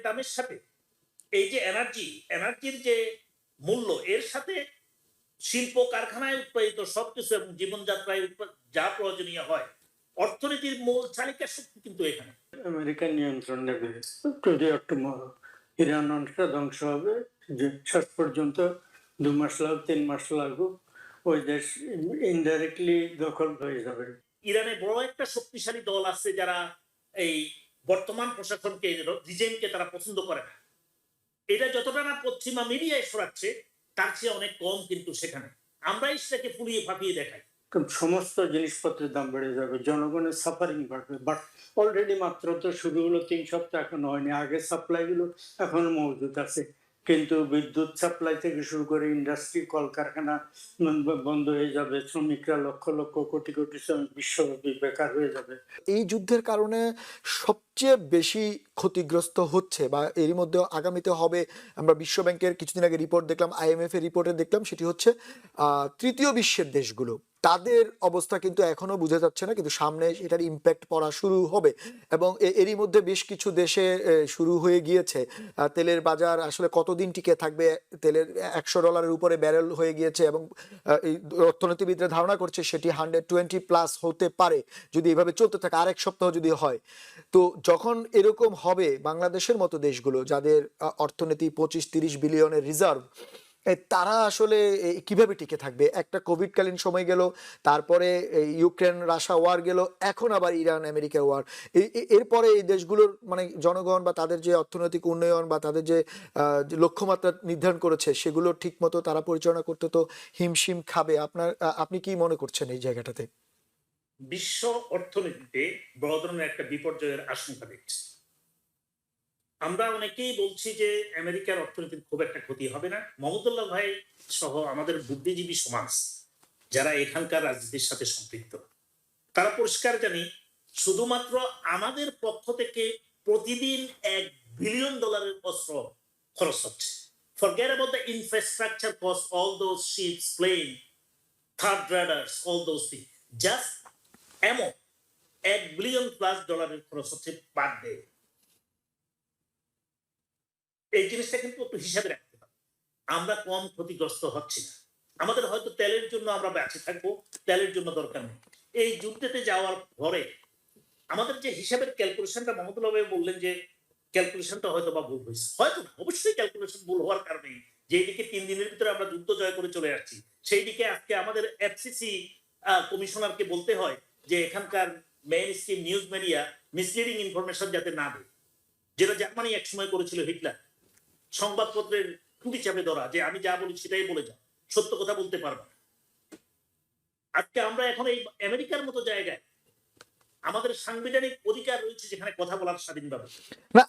দামের সাথে এই যে এনার্জির যে মূল্য, এর সাথে শিল্প কারখানায় উৎপাদিত সবকিছু এবং জীবনযাত্রায় যা প্রয়োজনীয় হয়, অর্থনীতির মূল চালিকা শক্তি কিন্তু এখানে আমেরিকান নিয়ন্ত্রণ নেবে। টুডে অর টুমরো ইরান অনেকটা ধ্বংস হবে, যে শেষ পর্যন্ত 2 মাস লাগুক 3 মাস লাগুক ওই দেশ ইনডাইরেক্টলি দখল হয়ে যাবে। ইরানে বড় একটা শক্তিশালী দল আছে যারা এই বর্তমান প্রশাসনকে, রিজেমকে তারা পছন্দ করে না। এটা যতটা না পশ্চিমা মিডিয়ায় ছড়াচ্ছে তার চেয়ে অনেক কম কিন্তু সেখানে। আমরাই সেটাকে ফুলিয়ে ফাঁপিয়ে দেখাই। সমস্ত জিনিসপত্রের দাম বেড়ে যাবে, জনগণের সাফারিং বাড়বে। বাট অলরেডি মাত্র তো শুরু হলো, 3 সপ্তাহ এখনো হয়নি। আগে সাপ্লাই গুলো এখনো মজুদ আছে, কিন্তু বিদ্যুৎ সাপ্লাই থেকে শুরু করে ইন্ডাস্ট্রি, কলকারখানা বন্ধ হয়ে যাবে। শ্রমিকরা লক্ষ লক্ষ কোটি কোটি শ্রমিক বিশ্বব্যাপী বেকার হয়ে যাবে। এই যুদ্ধের কারণে সবচেয়ে বেশি ক্ষতিগ্রস্ত হচ্ছে বা এরই মধ্যে আগামীতে হবে। আমরা বিশ্বব্যাংকের কিছুদিন আগে রিপোর্ট দেখলাম, IMF এর রিপোর্টে দেখলাম, সেটি হচ্ছে তৃতীয় বিশ্বের দেশগুলো, তাদের অবস্থা কিন্তু এখনো বোঝা যাচ্ছে না, কিন্তু সামনে এটার ইম্প্যাক্ট পড়া শুরু হবে। এবং এরই মধ্যে বেশ কিছু দেশে শুরু হয়ে গিয়েছে। তেলের বাজার আসলে কতদিন টিকে থাকবে, তেলের $100 উপরে ব্যারেল হয়ে গিয়েছে এবং এই অর্থনীতিবিদরা ধারণা করছে সেটি 120+ হতে পারে যদি এভাবে চলতে থাকে, আরেক সপ্তাহ যদি হয়। তো যখন এরকম হবে, বাংলাদেশের মতো দেশগুলো যাদের অর্থনীতি 25-30 বিলিয়নের রিজার্ভ, তারা আসলে কিভাবে টিকে থাকবে? একটা কোভিডকালীন সময় গেল, তারপরে ইউক্রেন রাশিয়া ওয়ার গেল, এখন আবার ইরান আমেরিকা ওয়ার। এরপরে এই দেশগুলোর মানে জনগণ বা তাদের যে অর্থনৈতিক উন্নয়ন বা তাদের যে লক্ষ্যমাত্রা নির্ধারণ করেছে সেগুলো ঠিক মতো তারা পরিচালনা করতে তো হিমশিম খাবে। আপনি কি মনে করছেন এই জায়গাটাতে? বিশ্ব অর্থনীতিতে বড় ধরনের একটা বিপর্যয়ের আশঙ্কা দেখছি। আমরা অনেকেই বলছি যে আমেরিকার অর্থনীতির খুব একটা ক্ষতি হবে না। মহমুদুল্লাহ ভাই সহ আমাদের বুদ্ধিজীবী সমাজ যারা এখানকার রাজনীতির সাথে সম্পৃক্ত, তারা পরিষ্কার জানি শুধুমাত্র আমাদের পক্ষ থেকে প্রতিদিন $1 বিলিয়ন অস্ত্র খরচ হচ্ছে। Forget about the infrastructure cost, all those ships, plane, third radars, all those things. Just ammo, $1 billion+ খরচ হচ্ছে পার ডে। এই জিনিসটা কিন্তু একটু হিসাবে রাখতে হবে। আমরা কম ক্ষতিগ্রস্ত হচ্ছি না। আমাদের হয়তো তেলের জন্য আমরা বেঁচে থাকবো, তেলের জন্য দরকার নেই। এই যুদ্ধেতে যাওয়ার পরে আমাদের যে হিসাবের ক্যালকুলেশনটা মহমুদুল্লাহ ভাই বললেন যে ক্যালকুলেশনটা হয়তো বা ভুল হয়েছে, হয়তো না, অবশ্যই ক্যালকুলেশন ভুল হওয়ার কারণে যেদিকে 3 দিনের ভিতরে আমরা যুদ্ধ জয় করে চলে আসছি, সেই দিকে আজকে আমাদের FCC কমিশনারকে বলতে হয় যে এখানকার main stream news media misleading information যাতে না দেয়, যেটা জার্মানি একসময় করেছিল হিটলার। সংবাদপত্রের টুটি চাপে ধরা, যে আমি যা বলি সেটাই বলে যাও, সত্য কথা বলতে পারবো না। আজকে আমরা এখন এই আমেরিকার মতো জায়গায় আমাদের সাংবিধানিক অধিকার রয়েছে যেখানে কথা বলার স্বাধীনভাবে। না,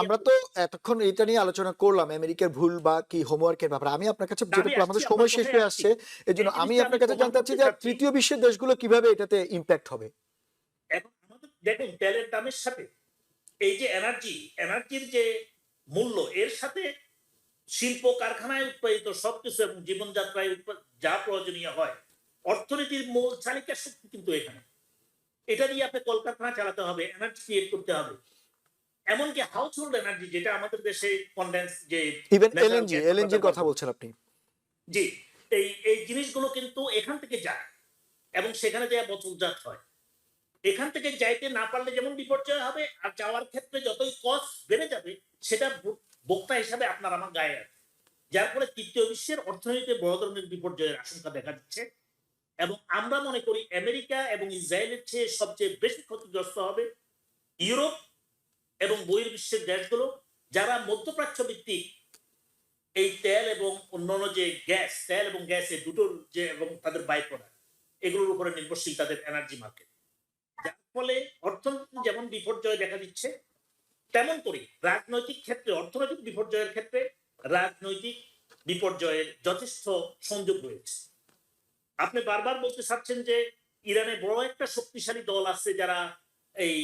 আমরা তো এতক্ষণ এটা নিয়ে আলোচনা করলাম, আমেরিকার ভুল বা কি হোমওয়ার্কের ব্যাপারে। আমি আপনার কাছে, যেহেতু আমাদের সময় শেষ হয়ে আসছে, এই জন্য আমি আপনার কাছে জানতে চাচ্ছি যে তৃতীয় বিশ্বের দেশগুলো কিভাবে এটাতে ইম্প্যাক্ট হবে। এখন আমাদের দেখুন, তেলের দামের সাথে এই যে এনার্জির যে মূল্য, এর সাথে শিল্প কারখানায় উৎপাদিত সবকিছু এবং জীবনযাত্রায় যা প্রয়োজনীয় হয়, অর্থনীতির মূল চালিকা শক্তি কিন্তু এখানে। এটা দিয়ে আপনি কলকারখানা চালাতে হবে, এনার্জি ক্রিয়েট করতে হবে। এমনকি হাউস হোল্ড এনার্জি, যেটা আমাদের দেশে কনডেন্স, যে ইভেন এলএনজির কথা বলছেন আপনি। জি, এই জিনিসগুলো কিন্তু এখান থেকে যায় এবং সেখানে যায় বোতলজাত হয়। এখান থেকে যাইতে না পারলে যেমন বিপর্যয় হবে, আর যাওয়ার ক্ষেত্রে যতই কস্ট বেড়ে যাবে সেটা ভোক্তা হিসাবে আপনার আমার গায়ে আছে। যার ফলে তৃতীয় বিশ্বের অর্থনীতিতে বড় ধরনের বিপর্যয়ের আশঙ্কা দেখা দিচ্ছে। এবং আমরা মনে করি আমেরিকা এবং ইসরায়েলের চেয়ে সবচেয়ে বেশি ক্ষতিগ্রস্ত হবে ইউরোপ এবং বহির্বিশ্বের দেশগুলো, যারা মধ্যপ্রাচ্য ভিত্তিক এই তেল এবং অন্যান্য যে তেল এবং গ্যাসের দুটোর যে এবং তাদের বাই প্রোডাক্ট, এগুলোর উপরে নির্ভরশীল তাদের এনার্জি মার্কেট। যার ফলে অর্থনীতি যেমন বিপর্যয় দেখা দিচ্ছে, তেমন করে রাজনৈতিক ক্ষেত্রে, অর্থনৈতিক বিপর্যয়ের ক্ষেত্রে রাজনৈতিক বিপর্যয়ের যথেষ্ট সংযোগ রয়েছে। আপনি বারবার বলতে চাচ্ছেন যে ইরানে বড় একটা শক্তিশালী দল আছে যারা এই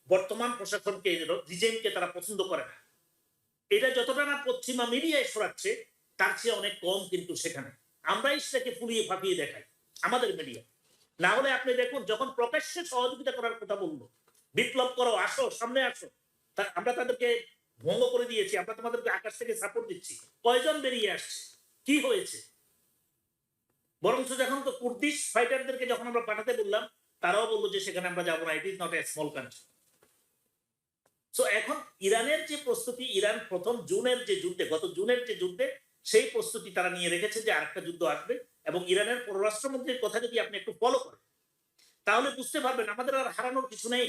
বর্তমান প্রশাসনকে, রিজেমকে তারা পছন্দ করে না। এটা যতটা না পশ্চিমা মিডিয়ায় ছড়াচ্ছে তার চেয়ে অনেক কম কিন্তু সেখানে। আমরাই সেটাকে ফুলিয়ে ফাঁপিয়ে দেখাই আমাদের মিডিয়া। না হলে আপনি দেখুন, যখন প্রকাশ্যে সহযোগিতা করার কথা বললো, বিপ্লব করো, আসো, সামনে আসো, আমরা তাদেরকে ভঙ্গ করে দিয়েছি, আমরা তোমাদেরকে আকাশ থেকে সাপোর্ট দিচ্ছি, কয়জন বেরিয়ে আসছে, কি হয়েছে? বরঞ্চ যখন তো কুর্দিশ ফাইটারদেরকে যখন আমরা পাঠাতে বললাম, তারাও বললো যে সেখানে আমরা যাবো না, it is not a small country. So এখন ইরানের যে প্রস্তুতি, ইরান প্রথম জুনের যে যুদ্ধে, গত জুনের যে যুদ্ধে, সেই প্রস্তুতি তারা নিয়ে রেখেছে যে আরেকটা যুদ্ধ আসবে। এবং ইরানের পররাষ্ট্রমন্ত্রীর কথা যদি আপনি একটু ফলো করেন, তাহলে বুঝতে পারবেন আমাদের আর হারানোর কিছু নেই।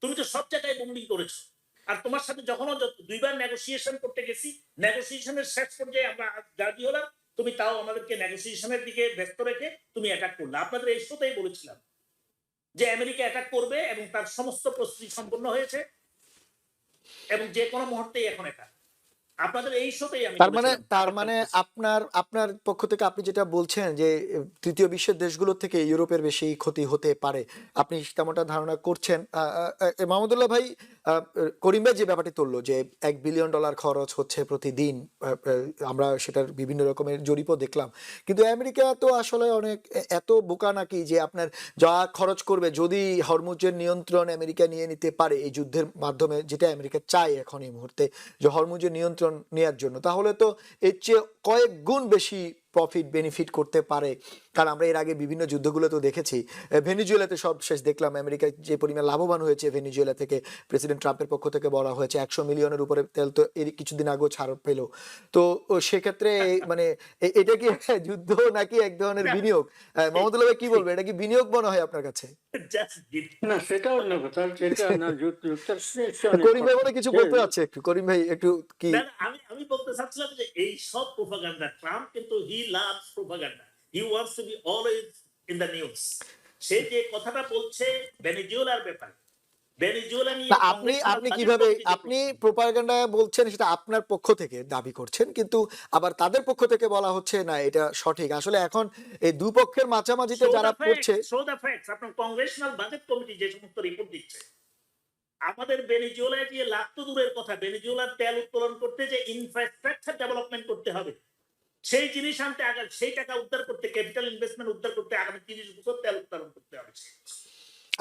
তুমি তো সব জায়গায় বোম্বিং করেছো, আর তোমার সাথে যখনও দুইবার নেগোসিয়েশন করতে গেছি, নেগোসিয়েশনের শেষ পর্যায়ে আমরা রাজি হলাম, তুমি তাও আমাদেরকে নেগোসিয়েশনের দিকে ব্যস্ত রেখে তুমি অ্যাটাক করলে। আপনাদের এই শোতেই বলেছিলাম যে আমেরিকা অ্যাটাক করবে এবং তার সমস্ত প্রস্তুতি সম্পন্ন হয়েছে এবং যে কোনো মুহূর্তেই এখন এটা আপনাদের এই শোতেই আমি তার মানে আপনার আপনার পক্ষ থেকে আপনি যেটা বলছেন যে তৃতীয় বিশ্বের দেশগুলোর থেকে ইউরোপের বেশি ক্ষতি হতে পারে, আপনি তেমনটা ধারণা করছেন। মাহমুদুল্লাহ ভাই, করিম ভাই যে ব্যাপারটি তুললো যে $1 বিলিয়ন খরচ হচ্ছে প্রতিদিন, আমরা সেটার বিভিন্ন রকমের জরিপও দেখলাম, কিন্তু আমেরিকা তো আসলে অনেক এত বোকা নাকি যে আপনার যা খরচ করবে, যদি হরমুজের নিয়ন্ত্রণ আমেরিকা নিয়ে নিতে পারে এই যুদ্ধের মাধ্যমে, যেটা আমেরিকা চায় এখন এই মুহূর্তে, যে হরমুজের নিয়ন্ত্রণ নেয়ার জন্য, তাহলে তো এর চেয়ে কয়েক গুণ বেশি প্রফিট বেনিফিট করতে পারে। কারণ আমরা এর আগে বিভিন্ন যুদ্ধগুলো তো দেখেছি, ভেনিজুয়েলাতে সবশেষ দেখলাম আমেরিকা যে পরিমাণ লাভবান হয়েছে ভেনিজুয়েলা থেকে, প্রেসিডেন্ট ট্রাম্পের পক্ষ থেকে বলা হয়েছে 100 মিলিয়নের উপরে তেল তো এর কিছুদিন আগেও ছাড় পেল। তো সেক্ষেত্রে মানে এটা কি যুদ্ধ নাকি এক ধরনের বিনিয়োগ? মাহমুদুল্লাহ ভাই কি বলবে, এটা কি বিনিয়োগ মনে হয় আপনার কাছে? না, সেটা অন্য কথা, সেটা না। করিম ভাই মনে কিছু বলতে যাচ্ছে, একটু করিম ভাই একটু কি? আমি বলতে চাচ্ছিলাম যে এই সব প্রোপাগান্ডা, ট্রাম্প কিন্তু he loves propaganda, he wants to be always in the news. সে যে কথাটা বলছে ভেনেজুয়েলার ব্যাপারে, ভেনেজুয়েলা নিয়ে আপনি কিভাবে আপনি প্রোপাগান্ডা বলছেন, সেটা আপনার পক্ষ থেকে দাবি করছেন, কিন্তু আবার তাদের পক্ষ থেকে বলা হচ্ছে না এটা সঠিক। আসলে এখন এই দুই পক্ষের মাঝামাঝিতে যারা পড়ছে, আপনার কংগ্রেশনাল বাজেট কমিটি যে সমস্ত রিপোর্ট দিচ্ছে, আমাদের ভেনেজুয়েলায় যে লাভ তো দূরের কথা, ভেনেজুয়েলার তেল উত্তোলন করতে যে ইনফ্রাস্ট্রাকচার ডেভেলপমেন্ট করতে হবে, সেই জিনিস আনতে আগে, সেই টাকা উদ্ধার করতে, ক্যাপিটাল ইনভেস্টমেন্ট উদ্ধার করতে আগামী 30 বছর তেল উত্তোলন করতে হবে।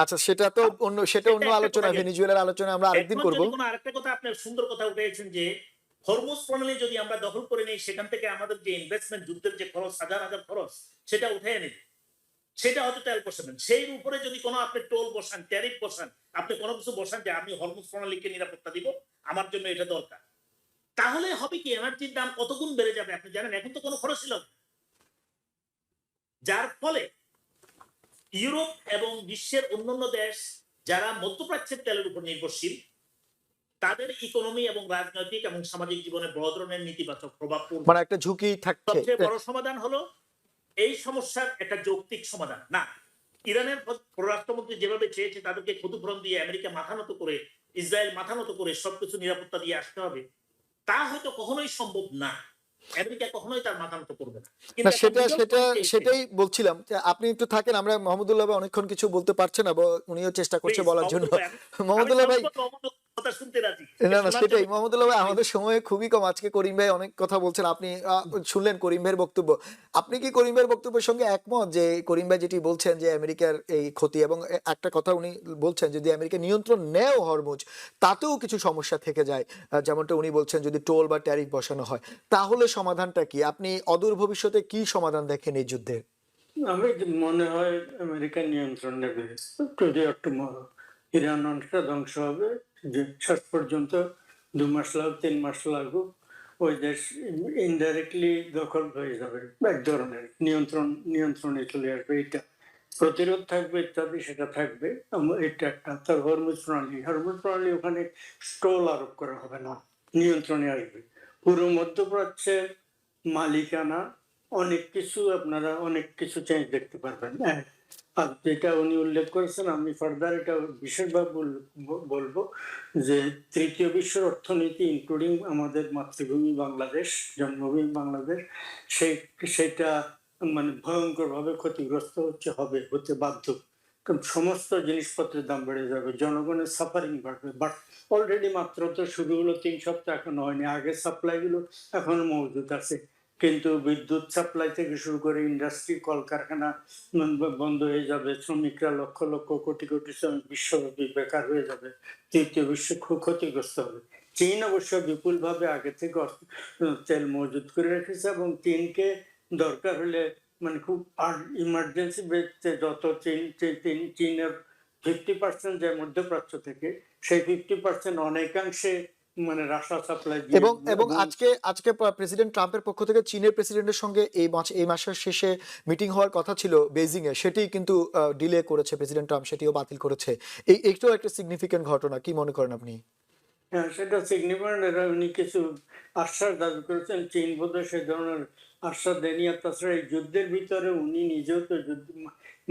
আচ্ছা সেটা তো অন্য, সেটা অন্য আলোচনা, ভেনেজুয়েলার আলোচনা আমরা আরেকদিন করব। আরেকটা কথা আপনার সুন্দর কথা উঠেছেন যে হরমুজ প্রণালী যদি আমরা দখল করে নেই, সেখান থেকে আমাদের যে ইনভেস্টমেন্ট, যুদ্ধের যে খরচ, হাজার হাজার খরচ, সেটা উঠে এনে সেটা হয়তো তেল বসাবেন। সেই উপরে যদি কোনো আপনি টোল বসান, ট্যারিফ বসান, আপনি কোনো কিছু বসান যে আমি হরমুজ প্রণালীকে নিরাপত্তা দিব, আমার জন্য এটা দরকার, তাহলে হবে কি এনার্জির দাম কত গুণ বেড়ে যাবে আপনি জানেন? এখন তো কোনো খরচ ছিল না, যার ফলে ইউরোপ এবং বিশ্বের অন্যান্য দেশ যারা মধ্যপ্রাচ্যের তেলের উপর নির্ভরশীল, তাদের ইকোনমি এবং রাজনৈতিক এবং সামাজিক জীবনে বড় ধরনের নেতিবাচক প্রভাব পড়বে। মানে একটা ঝুঁকি থাকছে। সবচেয়ে বড় সমাধান হলো এই সমস্যার একটা যৌক্তিক সমাধান না। ইরানের পররাষ্ট্রমন্ত্রী যেভাবে চেয়েছে তাদেরকে ক্ষতিপূরণ দিয়ে আমেরিকা মাথা নত করে, ইসরায়েল মাথা নত করে সবকিছু নিরাপত্তা দিয়ে আসতে হবে, তা হয়তো কখনোই সম্ভব না। আমেরিকা কখনোই তার মাথা নত করবে না। না, সেটাই বলছিলাম যে আপনি একটু থাকেন, আমরা মাহমুদুল্লাহ ভাই অনেক কিছু বলতে পারছে না, উনিও চেষ্টা করছে বলার জন্য। মাহমুদুল্লাহ ভাই, কথা শুনতে রাজি। না সেটাই মাহমুদুল্লাহ ভাই, আমাদের সময় খুবই কম। আজকে করিম ভাই অনেক কথা বলছেন, আপনি শুনলেন করিম ভাইয়ের বক্তব্য। আপনি কি করিম ভাইয়ের বক্তব্যের সঙ্গে একমত যে করিম ভাই যেটি বলছেন যে আমেরিকার এই ক্ষতি, এবং একটা কথা উনি বলছেন যদি আমেরিকা নিয়ন্ত্রণ নেও হরমুজ, তাতেও কিছু সমস্যা থেকে যায়, যেমনটা উনি বলছেন যদি টোল বা ট্যারিফ বসানো হয়, তাহলে সমাধানটা কি? আপনি অদূর ভবিষ্যতে কি সমাধান দেখেন এই যুদ্ধের? আমি মনে হয় আমেরিকার নিয়ন্ত্রণ নেবে, যদি একটু ইরান অনেকটা ধ্বংস হবে, যে শেষ পর্যন্ত 2 মাস লাগুক 3 মাস লাগুক, ওই দেশ ইনডাইরেক্টলি দখল হয়ে যাবে, এক ধরনের নিয়ন্ত্রণে চলে আসবে। এটা প্রতিরোধ থাকবে ইত্যাদি, সেটা থাকবে। এটা একটা। তার হরমুজ প্রণালী ওখানে টোল আরোপ করা হবে না, নিয়ন্ত্রণে আসবে। পুরো মধ্যপ্রাচ্যের মালিকানা অনেক কিছু, আপনারা অনেক কিছু চেঞ্জ দেখতে পারবেন। আর যেটা উনি উল্লেখ করেছেন, আমি ফার্দার এটা বিশেষভাবে বলবো যে তৃতীয় বিশ্বের অর্থনীতি ইনক্লুডিং আমাদের মাতৃভূমি বাংলাদেশ, জন্মভূমি বাংলাদেশ, সেটা মানে ভয়ঙ্কর ভাবে ক্ষতিগ্রস্ত হতে বাধ্য। কারণ সমস্ত জিনিসপত্রের দাম বেড়ে যাবে, জনগণের সাফারিং বাড়বে। বাট অলরেডি মাত্র তো শুরু হলো, 3 সপ্তাহ এখনো হয়নি। আগে সাপ্লাই গুলো এখনো মজুদ আছে, কিন্তু বিদ্যুৎ সাপ্লাই থেকে শুরু করে ইন্ডাস্ট্রি, কলকারখানা বন্ধ হয়ে যাবে, শ্রমিকরা লক্ষ লক্ষ কোটি কোটি শ্রমিক বিশ্বব্যাপী বেকার হয়ে যাবে, তৃতীয় বিশ্ব খুব ক্ষতিগ্রস্ত হবে। চীন অবশ্য বিপুলভাবে আগে থেকে তেল মজুত করে রেখেছে এবং চীনকে দরকার হলে মানে খুব ইমার্জেন্সি বেসিসে যত চীনের 50% যায় মধ্যপ্রাচ্য থেকে, সেই 50% অনেকাংশে মানে রাশিয়া সাপ্লাই দিয়ে এবং এবং আজকে প্রেসিডেন্ট ট্রাম্পের পক্ষ থেকে চীনের প্রেসিডেন্টের সঙ্গে এই মাসের শেষে মিটিং হওয়ার কথা ছিল বেইজিং এ, সেটি কিন্তু ডিলে করেছে প্রেসিডেন্ট ট্রাম্প, সেটিও বাতিল করেছে। এইটাও একটা সিগনিফিকেন্ট ঘটনা, কি মনে করেন আপনি? হ্যাঁ, সেটা সিগনিফিকেন্ট। উনি কিছু আশ্বাস দাবি করেছেন, চীন বোধহয় সে ধরনের আশ্বাস দেয়নি। আর তাছাড়া এই যুদ্ধের ভিতরে উনি নিজেও তো যুদ্ধ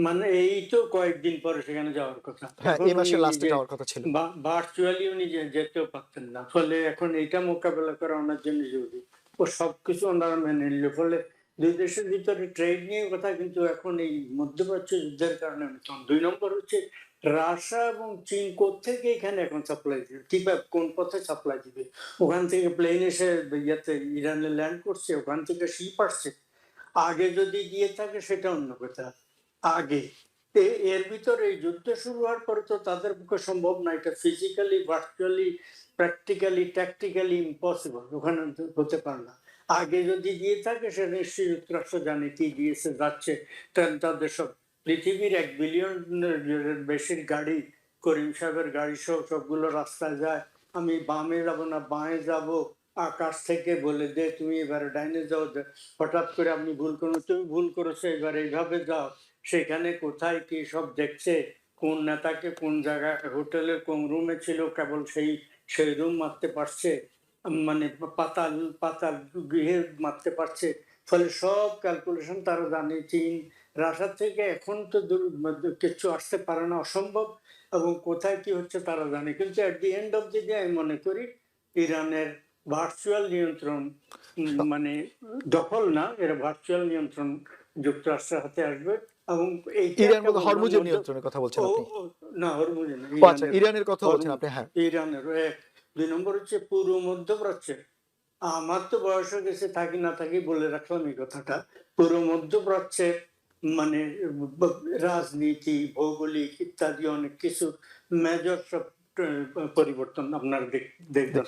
মানে এই তো কয়েকদিন পরে সেখানে যাওয়ার কথা, হ্যাঁ, এখন এই মাসের উনি লাস্টে নিজে যাওয়ার কথা ছিল। ভার্চুয়ালি উনি যেতেও পারতেন না। ফলে এখন এইটা মোকাবেলা করা ওনার জন্য জরুরি। ও সবকিছু ওনারা মেনে নিল। ফলে দুই দেশের ভিতরে ট্রেড নিয়ে কথা, কিন্তু এখন এই মধ্যপ্রাচ্য যুদ্ধের কারণে নতুন। 2 নম্বর হচ্ছে রাশিয়া এবং চীন কোত্থেকে এখানে এখন সাপ্লাই দিবে, কিভাবে কোন পথে সাপ্লাই দিবে? ওখান থেকে প্লেন এসে ইয়াতে ইরানে ল্যান্ড করছে, ওখান থেকে শিপ আসছে। আগে যদি গিয়ে থাকে সেটা অন্য কথা। আগে এর ভিতরে এই যুদ্ধ শুরু হওয়ার পরে তো তাদের পক্ষে সম্ভব না, এটা physically, virtually, practically, tactically impossible, ওখানে হতে পারে না। আগে যদি গিয়ে থাকে সে নিশ্চয়ই যুক্তরাষ্ট্র জানে কি গিয়েছে যাচ্ছে, তাদের সব পৃথিবীর 1 বিলিয়নের বেশির গাড়ি, করিম সাহেবের গাড়ি সহ সবগুলো রাস্তায় যায়। আমি বামে যাব না বাঁয়ে যাব, আকাশ থেকে বলে দে তুমি এবারে ডাইনে যাও, হঠাৎ করে আপনি ভুল করুন, তুমি ভুল করেছো এবার এইভাবে যাও। সেখানে কোথায় কি সব দেখছে, কোন নেতাকে কোন জায়গায় হোটেলের কোন রুমে ছিল কেবল সেই রুম মারতে পারছে, মানে পাতাল পাতাল গৃহে মারতে পারছে। ফলে সব ক্যালকুলেশন তারা জানে। চীন রাশিয়া থেকে এখন তো কিছু আসতে পারে না, অসম্ভব। এবং কোথায় কি হচ্ছে তারা জানে। কিন্তু at the end of the day আমি মনে করি ইরানের ভার্চুয়াল নিয়ন্ত্রণ, মানে দখল না, এর ভার্চুয়াল নিয়ন্ত্রণ যুক্তরাষ্ট্রের হাতে আসবে। এবং এইটা ইরান একটা মধ্যে হরমুজের নিয়ন্ত্রণের কথা বলছেন আপনি? না, হরমুজে না, ও আচ্ছা, ইরানের কথা বলছেন আপনি। হ্যাঁ, ইরানের 2 নম্বর হচ্ছে পূর্ব মধ্যপ্রাচ্যে। আমার তো বয়স হয়ে গেছে, থাকি না থাকি বলে রাখলাম এই কথাটা। পূর্ব মধ্যপ্রাচ্যে মানে রাজনীতি, ভৌগোলিক ইত্যাদি অনেক কিছু মেজর সব পরিবর্তন আপনার দেখবেন।